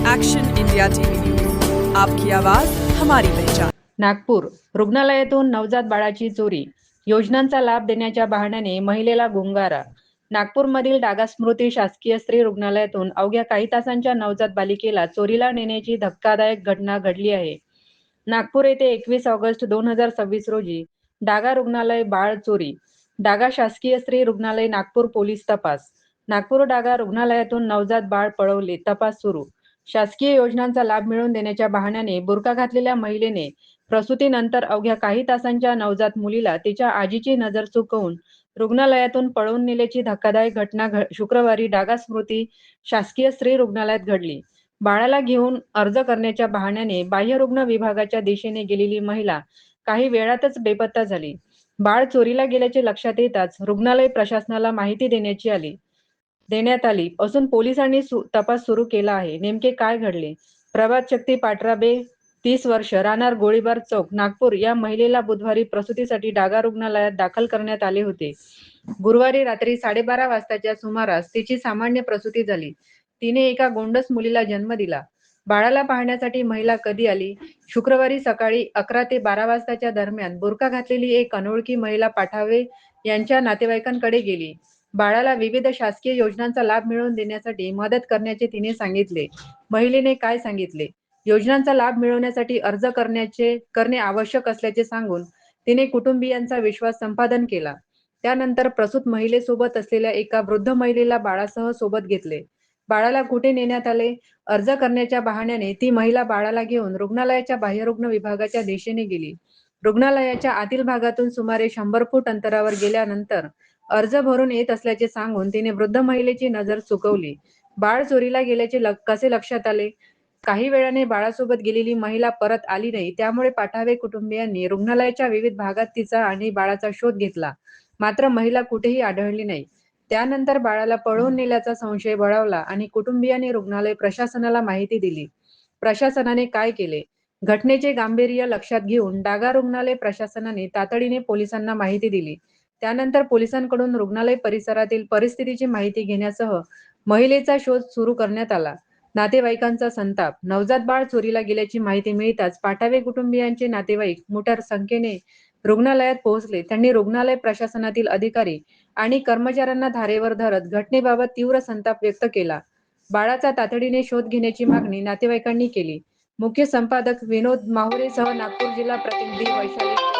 Action India TV news, आपकी आवाज हमारी पहचान। नागपूर रुग्णालयातून नवजात बाळाची चोरी, योजनांचा लाभ देण्याच्या बहाण्याने महिलेला गुंगारा। नागपूरमधील डागा स्मृती शासकीय स्त्री रुग्णालयातून अवघ्या काही तासांच्या नवजात बालिकेला चोरीला नेण्याची धक्कादायक घटना घडली आहे। नागपूर येथे 21 ऑगस्ट 2026 रोजी डागा रुग्णालय बाळ चोरी। डागा शासकीय स्त्री रुग्णालय नागपूर पोलीस तपास। नागपूर डागा रुग्णालयातून नवजात बाळ पळवले, तपास सुरू। शासकीय योजनांचा लाभ मिळवून देण्याच्या बहाण्याने बुरका घातलेल्या महिलेने प्रसूतीनंतर अवघ्या काही तासांच्या नवजात मुलीला तिच्या आजीची नजर चुकवून रुग्णालयातून पळवून नेल्याची धक्कादायक घटना शुक्रवारी डागा स्मृती शासकीय स्त्री रुग्णालयात घडली। बाळाला घेऊन अर्ज करण्याच्या बहाण्याने बाह्यरुग्ण विभागाच्या दिशेने गेलेली महिला काही वेळातच बेपत्ता झाली। बाळ चोरीला गेल्याचे लक्षात येताच रुग्णालय प्रशासनाला माहिती देण्यात आली असून पोलिसांनी तपास सुरू केला आहे। नेमके काय घडले? प्रभात शक्ती पाटराबे, 30 वर्ष, राहणार गोळीबार चौक, नागपूर या महिलेला बुधवारी प्रसूतीसाठी डागा रुग्णालयात दाखल करण्यात आले होते। गुरुवारी रात्री 12:30 वाजताच्या सुमारास तिची सामान्य प्रसूती झाली। तिने एका गोंडस मुलीला जन्म दिला। बाळाला पाहण्यासाठी महिला कधी आली? शुक्रवारी सकाळी 11 ते 12 वाजताच्या दरम्यान बुरका घातलेली एक अनोळखी महिला पाठावे यांच्या नातेवाईकांकडे गेली। बाळाला विविध शासकीय योजनांचा लाभ मिळवून देण्यासाठी मदत करण्याचे तिने सांगितले। महिलेने काय सांगितले? योजनांचा लाभ मिळवण्यासाठी अर्ज करणे आवश्यक असल्याचे सांगून तिने कुटुंबियांचा विश्वास संपादन केला। त्यानंतर प्रसूत महिलेसोबत असलेल्या एका वृद्ध महिलेला बाळासह सोबत घेतले। बाळाला कुठे नेण्यात आले? अर्ज करण्याच्या बहाण्याने ती महिला बाळाला घेऊन रुग्णालयाच्या बाह्यरुग्ण विभागाच्या दिशेने गेली। रुग्णालयाच्या आतील भागातून सुमारे 100 फूट अंतरावर गेल्यानंतर अर्ज भरून येत असल्याचे सांगून तिने वृद्ध महिलेची नजर चुकवली। बाळ चोरीला गेल्याचे कसे लक्षात आले? काही वेळाने बाळासोबत गेलेली महिला परत आली नाही, त्यामुळे पाठावे कुटुंबियांनी रुग्णालयाच्या विविध भागात तिचा आणि बाळाचा शोध घेतला, मात्र महिला कुठेही आढळली नाही। त्यानंतर बाळाला पळवून नेल्याचा संशय बळावला आणि कुटुंबियांनी रुग्णालय प्रशासनाला माहिती दिली। प्रशासनाने काय केले? घटनेचे गांभीर्य लक्षात घेऊन डागा रुग्णालय प्रशासनाने तातडीने पोलिसांना माहिती दिली। त्यानंतर पोलिसांकडून रुग्णालय परिसरातील परिस्थितीची माहिती घेण्यासह महिलेचा शोध सुरू करण्यात आला। नातेवाईकांचा संताप। नवजात बाळ चोरीला गेल्याची माहिती मिळताच पाठावे कुटुंबियांचे नातेवाईक मोठ्या संख्येने रुग्णालयात पोहोचले। त्यांनी रुग्णालय प्रशासनातील अधिकारी आणि कर्मचाऱ्यांना धारेवर धरत घटनेबाबत तीव्र संताप व्यक्त केला। बाळाचा तातडीने शोध घेण्याची मागणी नातेवाईकांनी केली। मुख्य संपादक विनोद माहुरेसह नागपूर जिल्हा प्रतिनिधी वैशाली